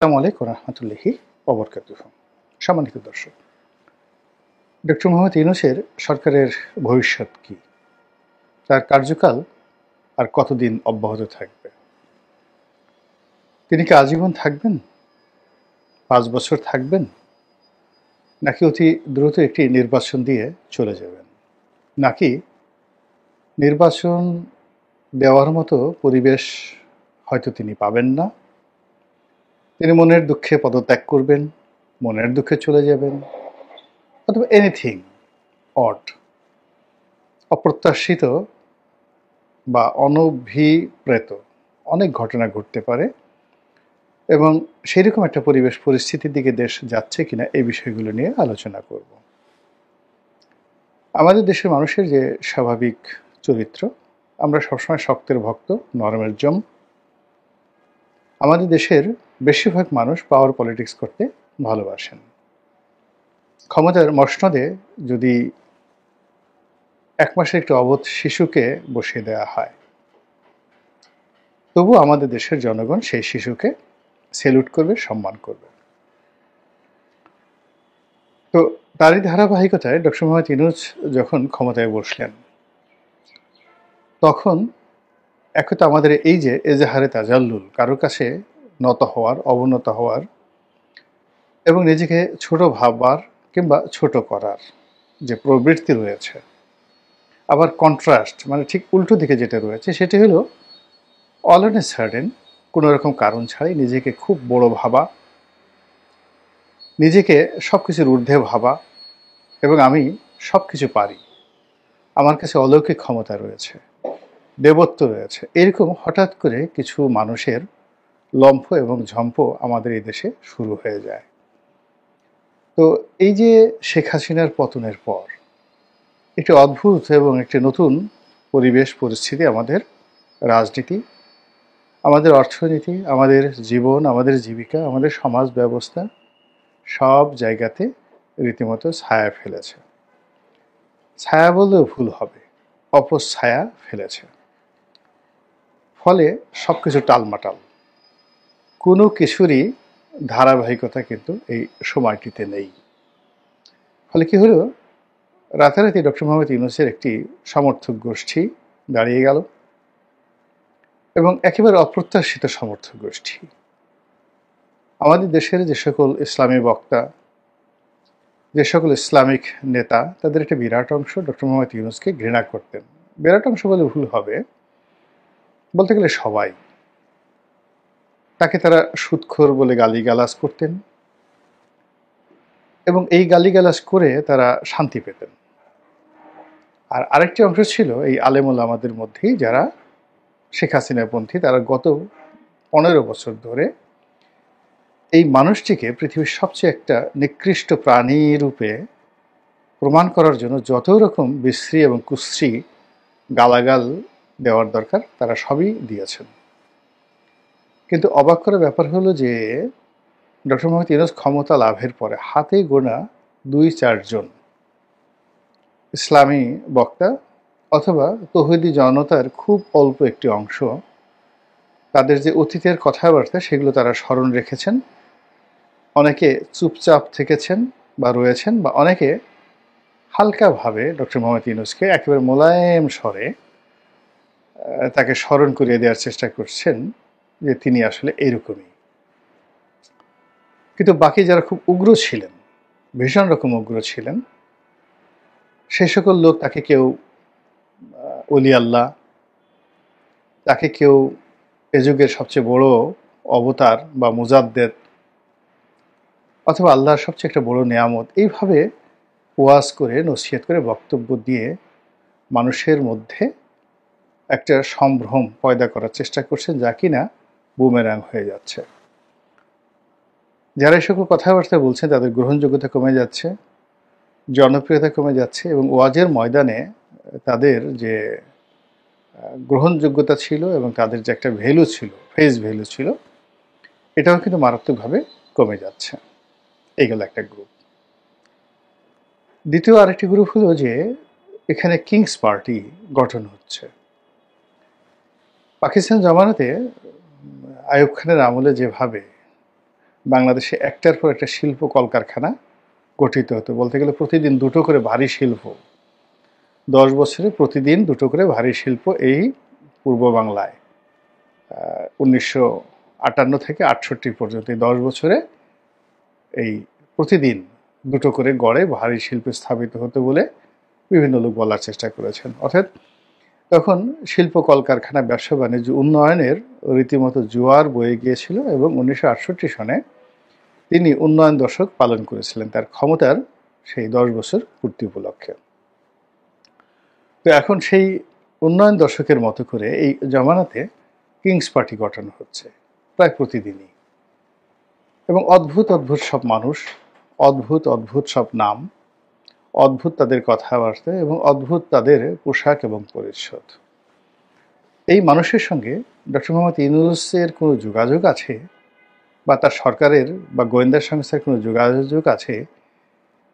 আসসালামু আলাইকুম রহমতুল্লাহি ওবরকাতুহু। সম্মানিত দর্শক, ডক্টর মোহাম্মদ ইউনূসের সরকারের ভবিষ্যৎ কি? তার কার্যকাল আর কতদিন অব্যাহত থাকবে? তিনি কি আজীবন থাকবেন? ৫ বছর থাকবেন? নাকি অতি দ্রুত একটি নির্বাচন দিয়ে চলে যাবেন? নাকি নির্বাচন দেওয়ার মতো পরিবেশ হয়তো তিনি পাবেন না, তিনি মনের দুঃখে পদত্যাগ করবেন, মনের দুঃখে চলে যাবেন, অথবা এনিথিং অড, অপ্রত্যাশিত বা অনভিপ্রেত অনেক ঘটনা ঘটতে পারে এবং সেরকম একটা পরিবেশ পরিস্থিতির দিকে দেশ যাচ্ছে কিনা এই বিষয়গুলো নিয়ে আলোচনা করব। আমাদের দেশের মানুষের যে স্বাভাবিক চরিত্র, আমরা সবসময় শক্তের ভক্ত, নরমের জম। আমাদের দেশের বেশিরভাগ মানুষ পাওয়ার পলিটিক্স করতে ভালোবাসেন। ক্ষমতার মসনদে যদি 1 মাসের একটি অবোধ শিশুকে বসিয়ে দেওয়া হয়, তবু আমাদের দেশের জনগণ সেই শিশুকে সেলুট করবে, সম্মান করবে। তো তারই ধারাবাহিকতায় ডক্টর মোহাম্মদ ইউনূস যখন ক্ষমতায় বসলেন, তখন তো আমাদের এই যে এজাহারে তাজাল্লুল, কারোর কাছে নত হওয়ার, অবনত হওয়ার এবং নিজেকে ছোট ভাববার কিংবা ছোট করার যে প্রবৃত্তি রয়েছে, আবার কন্ট্রাস্ট মানে ঠিক উল্টো দিকে যেটা রয়েছে, সেটি হলো অল অন এ সার্টেন, কোনো রকম কারণ ছাড়াই নিজেকে খুব বড় ভাবা, নিজেকে সব কিছুর ঊর্ধ্বে ভাবা এবং আমি সব কিছু পারি, আমার কাছে অলৌকিক ক্ষমতা রয়েছে, দেবত্ব রয়েছে, এরকম হঠাৎ করে কিছু মানুষের লম্ফ এবং ঝম্প আমাদের এই দেশে শুরু হয়ে যায়। তো এই যে শেখ হাসিনার পতনের পর একটি অদ্ভুত এবং একটি নতুন পরিবেশ পরিস্থিতি আমাদের রাজনীতি, আমাদের অর্থনীতি, আমাদের জীবন, আমাদের জীবিকা, আমাদের সমাজ ব্যবস্থা সব জায়গাতে রীতিমতো ছায়া ফেলেছে। ছায়া বললেও ভুল হবে, অপছায়া ফেলেছে। ফলে সব কিছু টালমাটাল, কোনো কিছুরই ধারাবাহিকতা কিন্তু এই সময়টিতে নেই। ফলে কি হলো, রাতারাতি ডক্টর মোহাম্মদ ইউনূসের একটি সমর্থক গোষ্ঠী দাঁড়িয়ে গেল এবং একেবারে অপ্রত্যাশিত সমর্থক গোষ্ঠী। আমাদের দেশের যে সকল ইসলামী বক্তা, যে সকল ইসলামিক নেতা, তাদের একটা বিরাট অংশ ডক্টর মোহাম্মদ ইউনূসকে ঘৃণা করতেন। বিরাট অংশ বলে ভুল হবে, বলতে গেলে সবাই। তাকে তারা সুদখোর বলে গালিগালাজ করতেন এবং এই গালিগালাজ করে তারা শান্তি পেতেন। আর আরেকটি অংশ ছিল এই আলেম ওলামাদের মধ্যেই যারা শেখ হাসিনাপন্থী, তারা গত 15 বছর ধরে এই মানুষটিকে পৃথিবীর সবচেয়ে একটা নিকৃষ্ট প্রাণী রূপে প্রমাণ করার জন্য যত রকম বিশ্রী এবং কুশ্রী গালাগাল দেওয়ার দরকার তারা সবই দিয়েছেন। কিন্তু অবাক করার ব্যাপার হলো যে ডক্টর মোহাম্মদ ইউনূস ক্ষমতা লাভের পরে হাতে গোনা 2-4 জন ইসলামী বক্তা অথবা তৌহিদি জনতার খুব অল্প একটি অংশ তাদের যে অতীতের কথাবার্তা সেগুলো তারা স্মরণ রেখেছেন। অনেকে চুপচাপ থেকেছেন বা রয়েছেন, বা অনেকে হালকাভাবে ডক্টর মোহাম্মদ ইউনূসকে একেবারে মোলায়েম স্বরে তাকে স্মরণ করিয়ে দেওয়ার চেষ্টা করছেন যে তিনি আসলে এইরকমই। কিন্তু বাকি যারা খুব উগ্র ছিলেন, ভীষণ রকম উগ্র ছিলেন, সে সকল লোক তাকে কেউ অলি আল্লাহ, তাকে কেউ এ যুগের সবচেয়ে বড় অবতার বা মুজাদ্দেদ অথবা আল্লাহর সবচেয়ে একটা বড় নেয়ামত, এইভাবে ওয়াজ করে, নসিহত করে, বক্তব্য দিয়ে মানুষের মধ্যে একটা সম্ভ্রম পয়দা করার চেষ্টা করছেন, যা কিনা বুমেরাং হয়ে যাচ্ছে। যারা এই সকল কথাবার্তা বলছেন তাদের গ্রহণযোগ্যতা কমে যাচ্ছে, জনপ্রিয়তা কমে যাচ্ছে এবং ওয়াজের ময়দানে তাদের যে গ্রহণযোগ্যতা ছিল এবং তাদের যে একটা ভ্যালু ছিল, ফেস ভ্যালু ছিল, এটাও কিন্তু মারাত্মকভাবে কমে যাচ্ছে। এইগুলো একটা গ্রুপ। দ্বিতীয় আরেকটি গ্রুপ হলো যে এখানে কিংস পার্টি গঠন হচ্ছে। পাকিস্তান জামানাতে আইয়ুব খানের আমলে যেভাবে বাংলাদেশে একটার পর একটা শিল্প কলকারখানা গঠিত হতো। বলতে গেলে প্রতিদিন দুটো করে ভারী শিল্প, 10 বছরে প্রতিদিন দুটো করে ভারী শিল্প এই পূর্ব বাংলায় 1958 থেকে 68 পর্যন্ত এই 10 বছরে এই প্রতিদিন দুটো করে গড়ে ভারী শিল্প স্থাপিত হতো বলে বিভিন্ন লোক বলার চেষ্টা করেছেন। অর্থাৎ তখন শিল্প কলকারখানা ব্যবসা বাণিজ্য উন্নয়নের রীতিমতো জোয়ার বয়ে গিয়েছিল এবং 1968 সনে তিনি উন্নয়ন দশক পালন করেছিলেন তার ক্ষমতার সেই 10 বছর পূর্তি উপলক্ষে। তো এখন সেই উন্নয়ন দশকের মতো করে এই জমানাতে কিংস পার্টি গঠন হচ্ছে প্রায় প্রতিদিনই, এবং অদ্ভুত অদ্ভুত সব মানুষ, অদ্ভুত অদ্ভুত সব নাম, অদ্ভুত তাদের কথাবার্তা এবং অদ্ভুত তাদের পোশাক এবং পরিচ্ছদ। এই মানুষের সঙ্গে ডক্টর মোহাম্মদ ইউনূসের কোনো যোগাযোগ আছে বা তার সরকারের বা গোয়েন্দা সংস্থার কোনো যোগাযোগ আছে,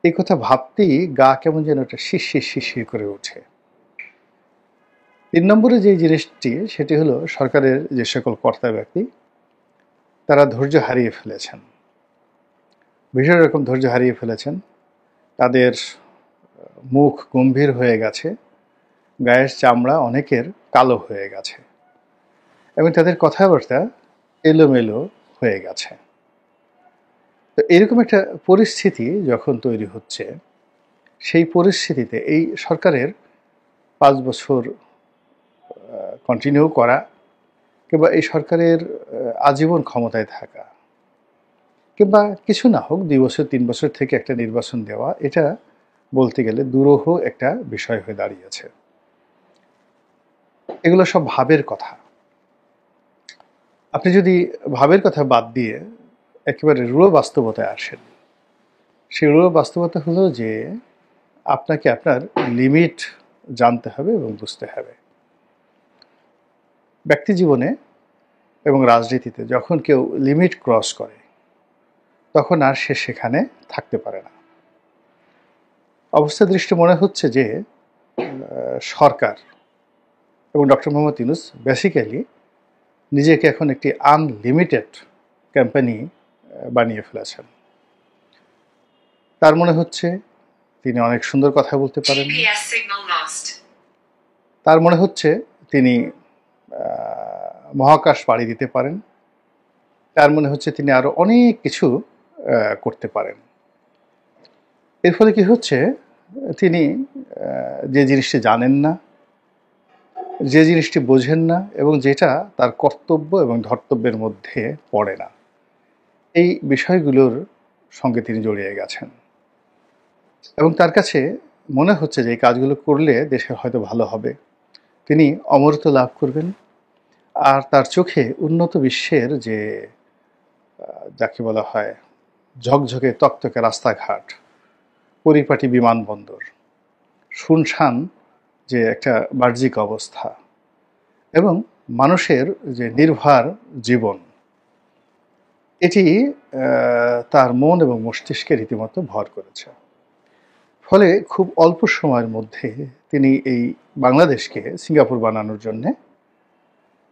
এই কথা ভাবতেই গা কেমন যেন একটা শিরশির শিরশির করে ওঠে। 3 নম্বরে যে জিনিসটি, সেটি হলো সরকারের যে সকল কর্তা ব্যক্তি তারা ধৈর্য হারিয়ে ফেলেছেন, ভীষণ রকম ধৈর্য হারিয়ে ফেলেছেন। তাদের মুখ গম্ভীর হয়ে গেছে, গায়ের চামড়া অনেকের কালো হয়ে গেছে এবং তাদের কথাবার্তা এলোমেলো হয়ে গেছে। তো এরকম একটা পরিস্থিতি যখন তৈরি হচ্ছে, সেই পরিস্থিতিতে এই সরকারের 5 বছর কন্টিনিউ করা কিংবা এই সরকারের আজীবন ক্ষমতায় থাকা কিংবা কিছু না হোক 2 বছর 3 বছর থেকে একটা নির্বাচন দেওয়া, এটা বলতে গেলে দুরূহ একটা বিষয় হয়ে দাঁড়িয়েছে। এগুলো সব ভাবের কথা। আপনি যদি ভাবের কথা বাদ দিয়ে একেবারে রূঢ় বাস্তবতায় আসেন, সেই রূঢ় বাস্তবতা হলো যে আপনাকে আপনার লিমিট জানতে হবে এবং বুঝতে হবে। ব্যক্তি জীবনে এবং রাজনীতিতে যখন কেউ লিমিট ক্রস করে তখন আর সে সেখানে থাকতে পারে না। অবস্থা দৃষ্টি মনে হচ্ছে যে সরকার এবং ডক্টর মোহাম্মদ ইউনূস বেসিক্যালি নিজেকে এখন একটি আনলিমিটেড কোম্পানি বানিয়ে ফেলেছেন। তার মনে হচ্ছে তিনি অনেক সুন্দর কথা বলতে পারেন, তার মনে হচ্ছে তিনি মহাকাশ পাড়ি দিতে পারেন, তার মনে হচ্ছে তিনি আরো অনেক কিছু করতে পারেন। এর ফলে কি হচ্ছে, তিনি যে জিনিসটি জানেন না, যে জিনিসটি বোঝেন না এবং যেটা তার কর্তব্য এবং ধর্তব্যের মধ্যে পড়ে না, এই বিষয়গুলোর সঙ্গে তিনি জড়িয়ে গেছেন এবং তার কাছে মনে হচ্ছে যে এই কাজগুলো করলে দেশে হয়তো ভালো হবে, তিনি অমরত্ব লাভ করবেন। আর তার চোখে উন্নত বিশ্বের যে যাকে বলা হয় ঝকঝকে তকতকে রাস্তাঘাট, পরিপাটি বিমানবন্দর, শুনশান যে একটা বাহ্যিক অবস্থা এবং মানুষের যে নির্ভর জীবন, এটি তার মন এবং মস্তিষ্কে রীতিমতো ভর করেছে। ফলে খুব অল্প সময়ের মধ্যে তিনি এই বাংলাদেশকে সিঙ্গাপুর বানানোর জন্যে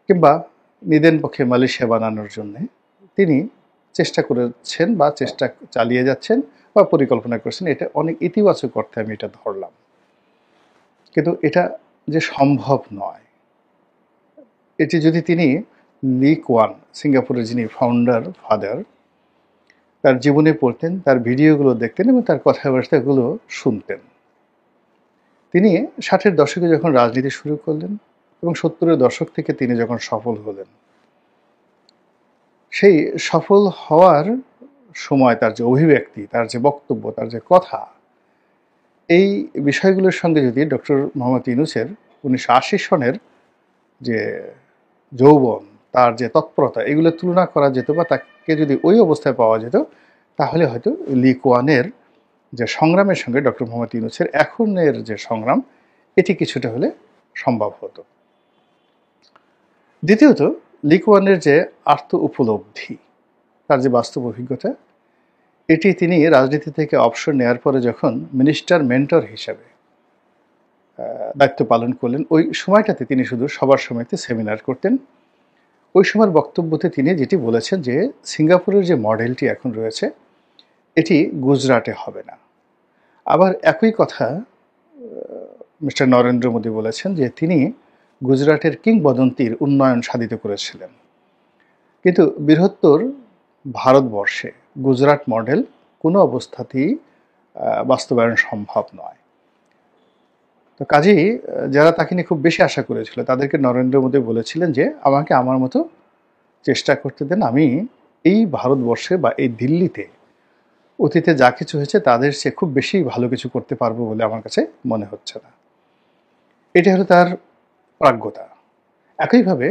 কিংবা নিদেন পক্ষে মালয়েশিয়া বানানোর জন্যে তিনি চেষ্টা করেছেন বা চেষ্টা চালিয়ে যাচ্ছেন বা পরিকল্পনা করেছেন। এটা অনেক ইতিবাচক অর্থে আমি এটা ধরলাম, কিন্তু এটা যে সম্ভব নয়। এটি যদি তিনি লি কুয়ান, সিঙ্গাপুরের যিনি ফাউন্ডার ফাদার, তার জীবনে পড়তেন, তার ভিডিওগুলো দেখতেন এবং তার কথাবার্তাগুলো শুনতেন, তিনি 60-এর দশকে যখন রাজনীতি শুরু করলেন এবং 70-এর দশক থেকে তিনি যখন সফল হলেন, সেই সফল হওয়ার সময় তার যে অভিব্যক্তি, তার যে বক্তব্য, তার যে কথা, এই বিষয়গুলোর সঙ্গে যদি ডক্টর মোহাম্মদ ইউনূসের 1980 সনের যে যৌবন, তার যে তৎপরতা, এগুলো তুলনা করা যেত বা তাকে যদি ওই অবস্থায় পাওয়া যেত, তাহলে হয়তো লি কুয়ানের যে সংগ্রামের সঙ্গে ডক্টর মোহাম্মদ ইউনূসের এখনের যে সংগ্রাম, এটি কিছুটা হলে সম্ভব হতো। দ্বিতীয়ত, লি কুয়ানের যে আত্ম উপলব্ধি, তার যে বাস্তব অভিজ্ঞতা, এটি তিনি রাজনীতি থেকে অবসর নেওয়ার পরে যখন মিনিস্টার মেন্টর হিসাবে দায়িত্ব পালন করলেন, ওই সময়টাতে তিনি শুধু সবার সমিতি সেমিনার করতেন, ওই সময়ের বক্তব্যতে তিনি যেটি বলেছেন যে সিঙ্গাপুরের যে মডেলটি এখন রয়েছে এটি গুজরাটে হবে না। আবার একই কথা মিস্টার নরেন্দ্র মোদী বলেছেন যে তিনি গুজরাটের কিংবদন্তির উন্নয়ন সাধিত করেছিলেন, কিন্তু বৃহত্তর ভারতবর্ষে গুজরাট মডেল কোনো অবস্থাতেই বাস্তবায়ন সম্ভব নয়। তো কাজেই যারা তাকে নিয়ে খুব বেশি আশা করেছিল তাদেরকে নরেন্দ্র মোদী বলেছিলেন যে আমাকে আমার মতো চেষ্টা করতে দেন, আমি এই ভারতবর্ষে বা এই দিল্লিতে অতীতে যা কিছু হয়েছে তাদের সে খুব বেশি ভালো কিছু করতে পারবো বলে আমার কাছে মনে হচ্ছে না। এটা হলো তার প্রাজ্ঞতা। একইভাবে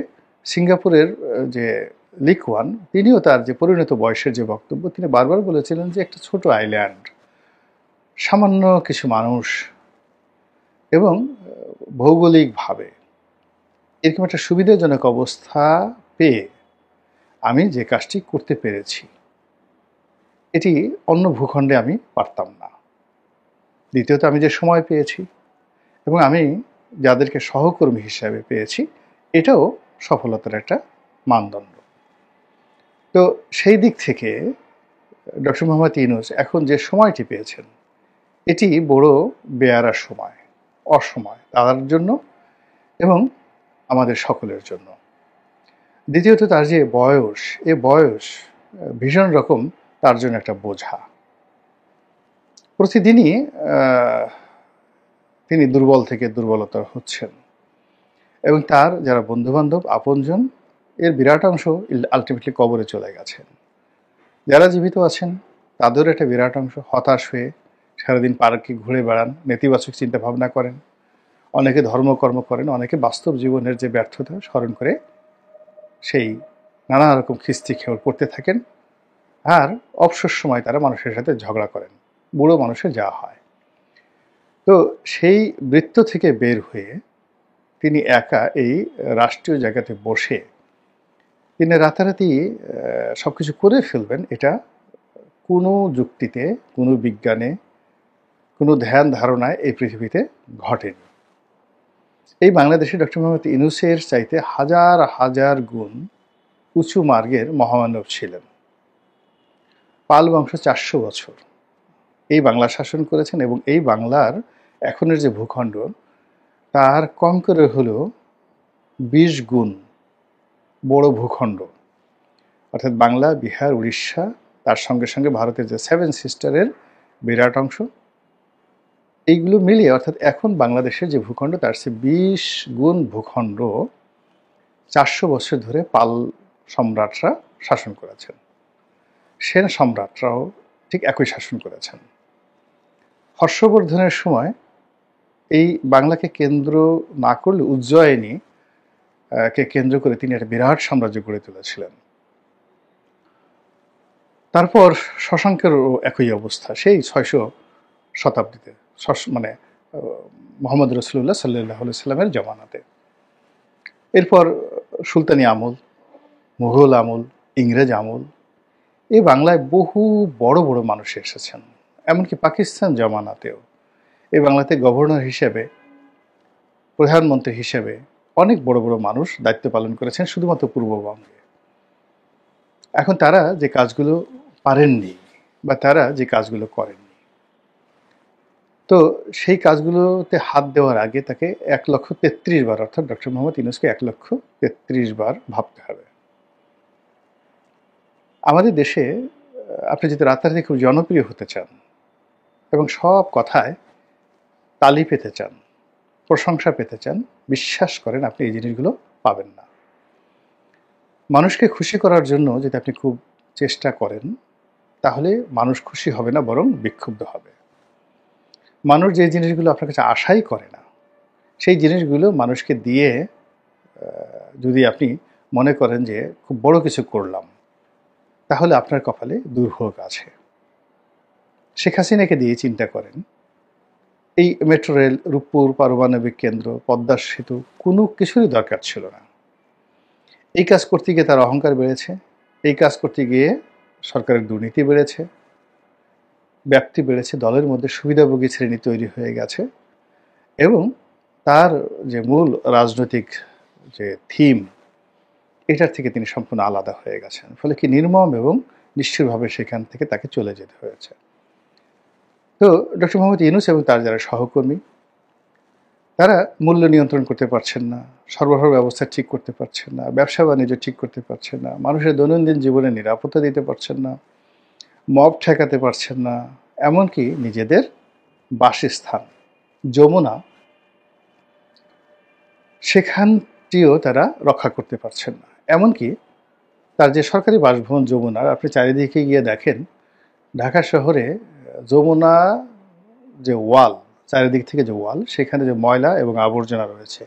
সিঙ্গাপুরের যে লি কুয়ান, তিনিও তার যে পরিণত বয়সের যে বক্তব্য, তিনি বারবার বলেছিলেন যে একটা ছোট আইল্যান্ড, সামান্য কিছু মানুষ এবং ভৌগোলিকভাবে এরকম একটা সুবিধাজনক অবস্থা পেয়ে আমি যে কাজটি করতে পেরেছি এটি অন্য ভূখণ্ডে আমি পারতাম না। দ্বিতীয়ত আমি যে সময় পেয়েছি এবং আমি যাদেরকে সহকর্মী হিসাবে পেয়েছি এটাও সফলতার একটা মানদণ্ড। তো সেই দিক থেকে ডক্টর মোহাম্মদ ইউনূস এখন যে সময়টি পেয়েছেন এটি বড় বেয়ারার সময়, অসময় তার জন্য এবং আমাদের সকলের জন্য। দ্বিতীয়ত তার যে বয়স, এ বয়স ভীষণ রকম তার জন্য একটা বোঝা। প্রতিদিনই তিনি দুর্বল থেকে দুর্বলতর হচ্ছেন এবং তার যারা বন্ধুবান্ধব আপনজন এর বিরাট অংশ আলটিমেটলি কবরে চলে গেছেন। যারা জীবিত আছেন তাদেরও একটা বিরাট অংশ হতাশ হয়ে সারাদিন পার্কে ঘুরে বেড়ান, নেতিবাচক চিন্তা ভাবনা করেন, অনেকে ধর্মকর্ম করেন, অনেকে বাস্তব জীবনের যে ব্যর্থতা স্মরণ করে সেই নানা রকম খিস্তি খেয়ে পড়তে থাকেন। আর অবসর সময় তারা মানুষের সাথে ঝগড়া করেন, বুড়ো মানুষের যা হয়। তো সেই বৃত্ত থেকে বের হয়ে তিনি একা এই রাষ্ট্রীয় জায়গাতে বসে তিনি রাতারাতি সব কিছু করে ফেলবেন, এটা কোনো যুক্তিতে, কোনো বিজ্ঞানে, কোনো ধ্যান ধারণায় এই পৃথিবীতে ঘটেনি। এই বাংলাদেশে ডক্টর মোহাম্মদ ইউনূসের চাইতে হাজার হাজার গুণ উঁচু মার্গের মহামানব ছিলেন। পাল বংশ 400 বছর এই বাংলা শাসন করেছেন এবং এই বাংলার এখনের যে ভূখণ্ড তার কম করে হলো 20 গুণ বড় ভূখণ্ড, অর্থাৎ বাংলা, বিহার, উড়িষ্যা, তার সঙ্গে সঙ্গে ভারতের যে 7 সিস্টারের বিরাট অংশ, এইগুলো মিলিয়ে অর্থাৎ এখন বাংলাদেশের যে ভূখণ্ড তার চেয়ে 20 গুণ ভূখণ্ড 400 বছর ধরে পাল সম্রাটরা শাসন করেছেন। সেন সম্রাটরাও ঠিক একই শাসন করেছেন। হর্ষবর্ধনের সময় এই বাংলাকে কেন্দ্র না করলে উজ্জয়িনী কে কেন্দ্র করে তিনি একটা বিরাট সাম্রাজ্য গড়ে তুলেছিলেন। তারপর শশাঙ্কেরও একই অবস্থা, সেই 600 শতাব্দীতে, মানে মোহাম্মদ রসুল্লাহ সাল্লাল্লাহু আলাইহি সাল্লামের জমানাতে। এরপর সুলতানি আমল, মুঘল আমল, ইংরেজ আমল, এই বাংলায় বহু বড় বড় মানুষ এসেছেন। এমনকি পাকিস্তান জমানাতেও এই বাংলাতে গভর্নর হিসেবে, প্রধানমন্ত্রী হিসেবে অনেক বড় বড় মানুষ দায়িত্ব পালন করেছেন শুধুমাত্র পূর্ববঙ্গে। এখন তারা যে কাজগুলো পারেননি বা তারা যে কাজগুলো করেননি, তো সেই কাজগুলোতে হাত দেওয়ার আগে তাকে 1,33,000 বার, অর্থাৎ ডক্টর মোহাম্মদ ইউনূসকে 1,33,000 বার ভাবতে হবে। আমাদের দেশে আপনি যদি রাতারাতি খুব জনপ্রিয় হতে চান এবং সব কথায় তালি পেতে চান, প্রশংসা পেতে চান, বিশ্বাস করেন আপনি এই জিনিসগুলো পাবেন না। মানুষকে খুশি করার জন্য যদি আপনি খুব চেষ্টা করেন তাহলে মানুষ খুশি হবে না, বরং বিক্ষুব্ধ হবে। মানুষ যে জিনিসগুলো আপনার কাছে আশাই করে না সেই জিনিসগুলো মানুষকে দিয়ে যদি আপনি মনে করেন যে খুব বড় কিছু করলাম, তাহলে আপনার কপালে দুর্ভোগ আছে। শেখ হাসিনাকে দিয়ে চিন্তা করেন, এই মেট্রো রেল, রূপপুর পারমাণবিক কেন্দ্র, পদ্মা সেতু কোনো কিছুরই দরকার ছিল না। এই কাজ করতে গিয়ে তার অহংকার বেড়েছে, এই কাজ করতে গিয়ে সরকারের দুর্নীতি বেড়েছে, ব্যাপ্তি বেড়েছে, দলের মধ্যে সুবিধাভোগী শ্রেণী তৈরি হয়ে গেছে এবং তার যে মূল রাজনৈতিক যে থিম এটার থেকে তিনি সম্পূর্ণ আলাদা হয়ে গেছেন। ফলে কি নির্মম এবং নিষ্ঠুরভাবে সেখান থেকে তাকে চলে যেতে হয়েছে। তো ডক্টর মোহাম্মদ ইউনূস এবং তার যারা সহকর্মী, তারা মূল্য নিয়ন্ত্রণ করতে পারছেন না, সরবরাহ ব্যবস্থা ঠিক করতে পারছেন না, ব্যবসা বাণিজ্য ঠিক করতে পারছেন না, মানুষের দৈনন্দিন জীবনে নিরাপত্তা দিতে পারছেন না, মব ঠেকাতে পারছেন না, এমনকি নিজেদের বাসস্থান যমুনা সেখানটিও তারা রক্ষা করতে পারছেন না। এমনকি তার যে সরকারি বাসভবন যমুনার, আপনি চারিদিকে গিয়ে দেখেন ঢাকা শহরে যমুনা যে ওয়াল, চারিদিক থেকে যে ওয়াল, সেখানে যে ময়লা এবং আবর্জনা রয়েছে,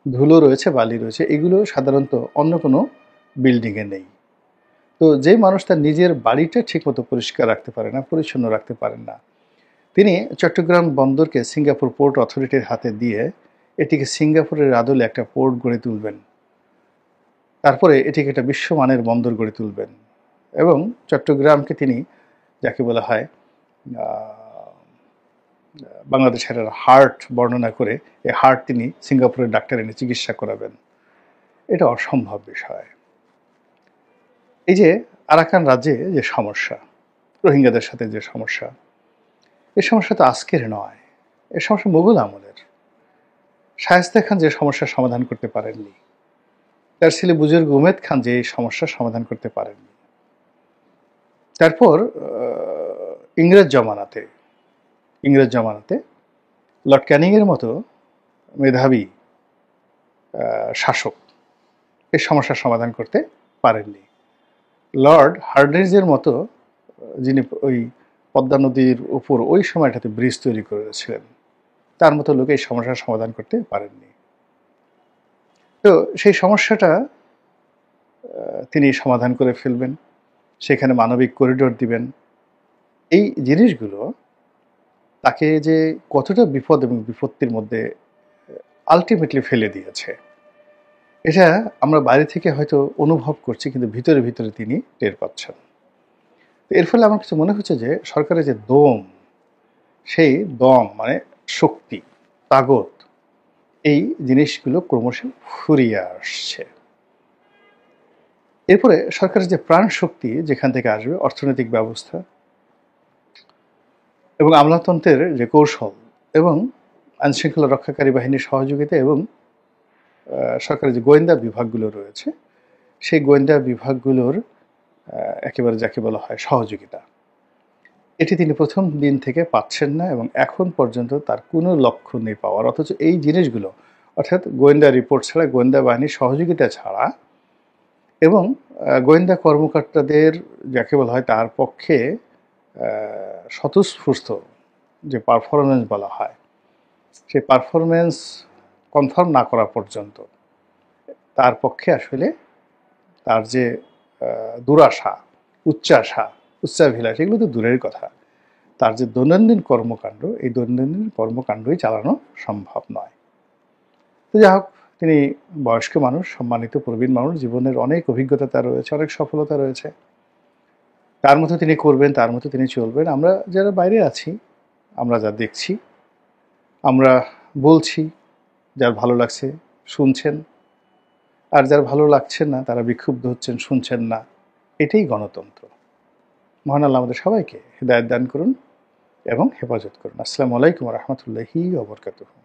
ধুলো রয়েছে, বালি রয়েছে, এগুলো সাধারণত অন্য কোনো বিল্ডিংয়ে নেই। তো যেই মানুষ তার নিজের বাড়িটা ঠিকমতো পরিষ্কার রাখতে পারে না, পরিচ্ছন্ন রাখতে পারেন না, তিনি চট্টগ্রাম বন্দরকে সিঙ্গাপুর পোর্ট অথরিটির হাতে দিয়ে এটিকে সিঙ্গাপুরের আদলে একটা পোর্ট গড়ে তুলবেন, তারপরে এটিকে একটা বিশ্বমানের বন্দর গড়ে তুলবেন এবং চট্টগ্রামকে তিনি যাকে বলা হয় বাংলাদেশের হার্ট বর্ণনা করে, এই হার্ট তিনি সিঙ্গাপুরের ডাক্তার এনে চিকিৎসা করাবেন। এটা অসম্ভব বিষয়। এই যে আরাকান রাজ্যে যে সমস্যা, রোহিঙ্গাদের সাথে যে সমস্যা, এই সমস্যা তো আজকের নয়, এই সমস্যা মুঘল আমলের। শায়েস্তা খান যে সমস্যার সমাধান করতে পারেননি, তার ছেলে বুজুর্গ উমেদ খান যে এই সমস্যার সমাধান করতে পারেননি। তারপর ইংরেজ জমানাতে লর্ড ক্যানিংয়ের মতো মেধাবী শাসক এই সমস্যার সমাধান করতে পারেননি। লর্ড হার্ডিঞ্জের মতো, যিনি ওই পদ্মা নদীর উপর ওই সময়টাতে ব্রিজ তৈরি করেছিলেন, তার মতো লোক এই সমস্যার সমাধান করতে পারেননি। তো সেই সমস্যাটা তিনি সমাধান করে ফেলবেন, সেখানে মানবিক করিডোর দিবেন। এই জিনিসগুলো তাকে যে কতটা বিপদ এবং বিপত্তির মধ্যে আলটিমেটলি ফেলে দিয়েছে, এটা আমরা বাইরে থেকে হয়তো অনুভব করছি, কিন্তু ভিতরে ভিতরে তিনি টের পাচ্ছেন। এর ফলে আমার কাছে মনে হচ্ছে যে সরকারের যে দম, সেই দম মানে শক্তি, তাগত, এই জিনিসগুলো ক্রমশ ফুরিয়ে আসছে। এরপরে সরকারের যে প্রাণ শক্তি যেখান থেকে আসবে, অর্থনৈতিক ব্যবস্থা এবং আমলাতন্ত্রের যে কৌশল এবং আইনশৃঙ্খলা রক্ষাকারী বাহিনীর সহযোগিতা এবং সরকারের যে গোয়েন্দা বিভাগগুলো রয়েছে, সেই গোয়েন্দা বিভাগগুলোর একেবারে যাকে বলা হয় সহযোগিতা, এটি তিনি প্রথম দিন থেকে পাচ্ছেন না এবং এখন পর্যন্ত তার কোনো লক্ষ্য নেই পাওয়ার। অথচ এই জিনিসগুলো, অর্থাৎ গোয়েন্দা রিপোর্ট ছাড়া, গোয়েন্দা বাহিনীর সহযোগিতা ছাড়া এবং গোয়েন্দা কর্মকর্তাদের যাকে বলা হয় তার পক্ষে স্বতঃস্ফূর্ত যে পারফরমেন্স বলা হয়, সেই পারফরমেন্স কনফার্ম না করা পর্যন্ত তার পক্ষে আসলে তার যে দুরাশা, উচ্চাভিলাষ, এগুলো তো দূরের কথা, তার যে দৈনন্দিন কর্মকাণ্ড, এই দৈনন্দিন কর্মকাণ্ডই চালানো সম্ভব নয়। তো যাই হোক, তিনি বয়স্ক মানুষ, সম্মানিত প্রবীণ মানুষ, জীবনের অনেক অভিজ্ঞতা তার রয়েছে, অনেক সফলতা রয়েছে, তার মতো তিনি করবেন, তার মতো তিনি চলবেন। আমরা যারা বাইরে আছি, আমরা যা দেখছি, আমরা বলছি, যার ভালো লাগছে শুনছেন, আর যার ভালো লাগছে না তারা বিক্ষুব্ধ হচ্ছেন, শুনছেন না। এটাই গণতন্ত্র। মহান আল্লাহ আমাদের সবাইকে হিদায়াত দান করুন এবং হেফাজত করুন। আসসালামু আলাইকুম ওয়া রাহমাতুল্লাহি ওয়া বারাকাতুহু।